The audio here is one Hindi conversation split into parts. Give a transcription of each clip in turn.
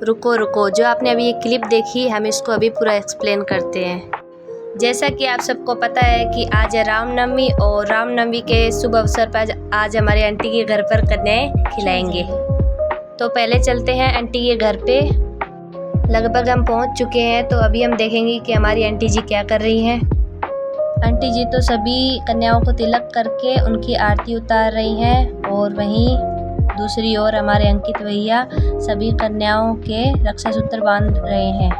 रुको रुको, जो आपने अभी ये क्लिप देखी हम इसको अभी पूरा एक्सप्लेन करते हैं। जैसा कि आप सबको पता है कि आज है रामनवमी और रामनवमी के शुभ अवसर पर आज हमारे आंटी के घर पर कन्याएं खिलाएंगे। तो पहले चलते हैं आंटी के घर पे। लगभग हम पहुंच चुके हैं, तो अभी हम देखेंगे कि हमारी आंटी जी क्या कर रही हैं। आंटी जी तो सभी कन्याओं को तिलक करके उनकी आरती उतार रही हैं और वहीं दूसरी ओर हमारे अंकित भैया सभी कन्याओं के रक्षा सूत्र बांध रहे हैं।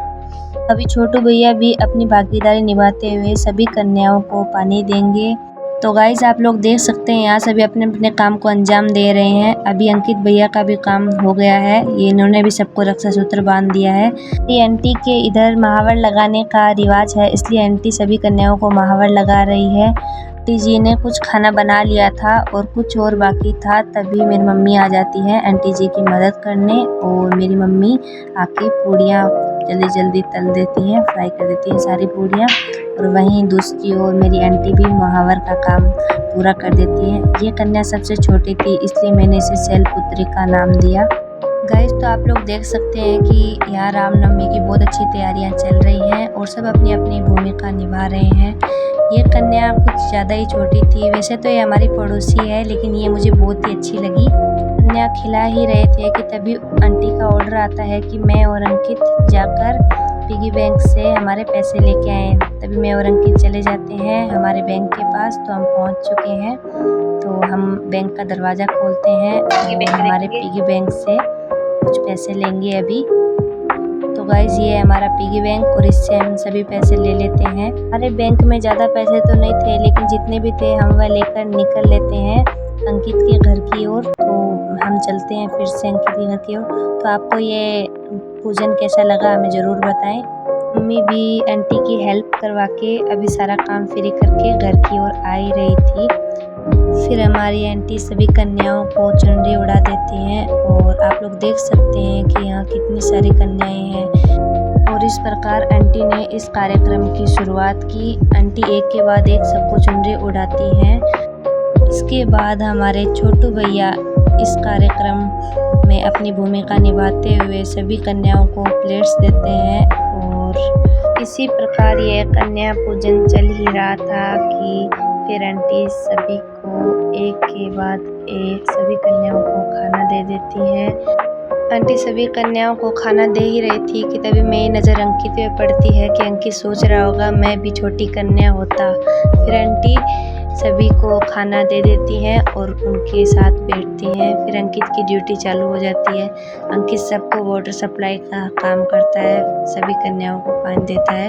अभी छोटू भैया भी अपनी भागीदारी निभाते हुए सभी कन्याओं को पानी देंगे। तो गाइस आप लोग देख सकते हैं यहाँ सभी अपने अपने काम को अंजाम दे रहे हैं। अभी अंकित भैया का भी काम हो गया है, ये इन्होंने भी सबको रक्षा सूत्र बांध दिया है। ये आंटी के इधर महावर लगाने का रिवाज है, इसलिए आंटी सभी कन्याओं को महावर लगा रही है। आंटी जी ने कुछ खाना बना लिया था और कुछ और बाकी था, तभी मेरी मम्मी आ जाती है आंटी जी की मदद करने और मेरी मम्मी आके पूड़ियाँ जल्दी जल्दी तल देती हैं, फ्राई कर देती हैं सारी पूड़ियाँ। और वहीं दूसरी ओर मेरी आंटी भी महावर का काम पूरा कर देती है। ये कन्या सबसे छोटी थी, इसलिए मैंने इसे शैलपुत्री का नाम दिया। गाइस तो आप लोग देख सकते हैं कि यहाँ रामनवमी की बहुत अच्छी तैयारियाँ चल रही हैं और सब अपनी अपनी भूमिका निभा रहे हैं। ये कन्या कुछ ज़्यादा ही छोटी थी, वैसे तो ये हमारी पड़ोसी है, लेकिन ये मुझे बहुत ही अच्छी लगी। कन्या खिला ही रहे थे कि तभी आंटी का ऑर्डर आता है कि मैं और अंकित जाकर पिगी बैंक से हमारे पैसे लेके आए। तभी मैं और अंकित चले जाते हैं हमारे बैंक के पास। तो हम पहुंच चुके हैं, तो हम बैंक का दरवाज़ा खोलते हैं और हमारे पिगी बैंक से कुछ पैसे लेंगे अभी। तो गाइस ये है हमारा पिगी बैंक और इससे हम सभी पैसे ले लेते हैं। हमारे बैंक में ज़्यादा पैसे तो नहीं थे, लेकिन जितने भी थे हम वह लेकर निकल लेते हैं अंकित के घर की ओर। तो हम चलते हैं फिर से अंकित के घर की ओर। तो आपको ये पूजन कैसा लगा हमें ज़रूर बताएं। मम्मी भी आंटी की हेल्प करवा के अभी सारा काम फ्री करके घर की ओर आ ही रही थी। फिर हमारी आंटी सभी कन्याओं को चुनरी उड़ा देती हैं और आप लोग देख सकते हैं कि यहाँ कितनी सारी कन्याएं हैं। और इस प्रकार आंटी ने इस कार्यक्रम की शुरुआत की। आंटी एक के बाद एक सबको चुनरी उड़ाती हैं। इसके बाद हमारे छोटू भैया इस कार्यक्रम में अपनी भूमिका निभाते हुए सभी कन्याओं को प्लेट्स देते हैं। और इसी प्रकार यह कन्या पूजन चल ही रहा था कि फिर आंटी सभी को एक के बाद एक सभी कन्याओं को खाना दे देती हैं। आंटी सभी कन्याओं को खाना दे ही रही थी कि तभी मेरी नज़र अंकित पे पड़ती है कि अंकित सोच रहा होगा मैं भी छोटी कन्या होता। फिर आंटी सभी को खाना दे देती हैं और उनके साथ बैठती हैं। फिर अंकित की ड्यूटी चालू हो जाती है। अंकित सबको वाटर सप्लाई का काम करता है, सभी कन्याओं को पानी देता है।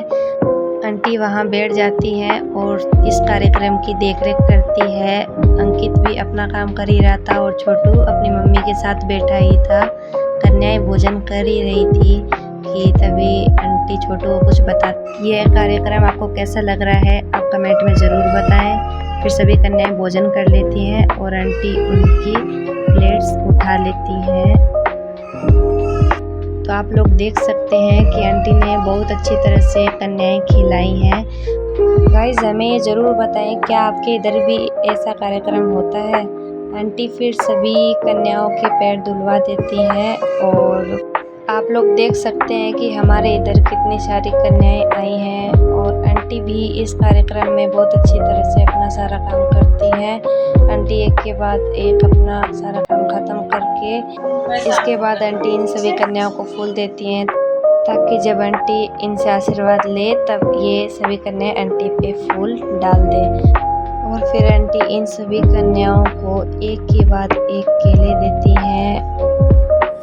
आंटी वहाँ बैठ जाती हैं और इस कार्यक्रम की देखरेख करती है। अंकित भी अपना काम कर ही रहा था और छोटू अपनी मम्मी के साथ बैठा ही था। कन्याएं भोजन कर ही रही थी कि तभी आंटी छोटू को कुछ बता। यह कार्यक्रम आपको कैसा लग रहा है आप कमेंट में ज़रूर बताएं। फिर सभी कन्याएं भोजन कर लेती हैं और आंटी उनकी प्लेट्स उठा लेती हैं। तो आप लोग देख सकते हैं कि आंटी ने बहुत अच्छी तरह से कन्याएं खिलाई हैं। गाइस हमें ये ज़रूर बताएं क्या आपके इधर भी ऐसा कार्यक्रम होता है। आंटी फिर सभी कन्याओं के पैर धुलवा देती हैं और आप लोग देख सकते हैं कि हमारे इधर कितनी सारी कन्याएं आई हैं। और आंटी भी इस कार्यक्रम में बहुत अच्छी तरह से अपना सारा काम करती हैं। आंटी एक के बाद एक अपना सारा काम ख़त्म करके इसके बाद आंटी इन सभी कन्याओं को फूल देती हैं, ताकि जब आंटी इनसे आशीर्वाद ले तब ये सभी कन्याएं आंटी पे फूल डाल दें। और फिर आंटी इन सभी कन्याओं को एक के बाद एक केले देती हैं।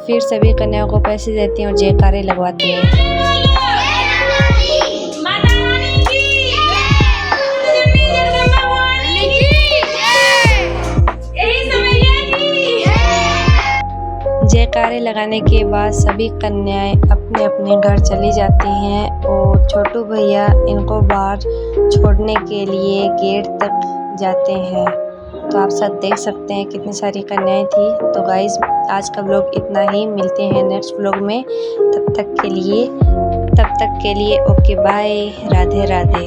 फिर सभी कन्याओं को पैसे देती हैं और जयकारे लगवाती हैं। जयकारे लगाने के बाद सभी कन्याएं अपने अपने घर चली जाती हैं और छोटू भैया इनको बाहर छोड़ने के लिए गेट तक जाते हैं। तो आप सब देख सकते हैं कितनी सारी कन्याएं थी। तो गाइस आज का व्लॉग इतना ही, मिलते हैं नेक्स्ट व्लॉग में। तब तक के लिए ओके बाय, राधे राधे।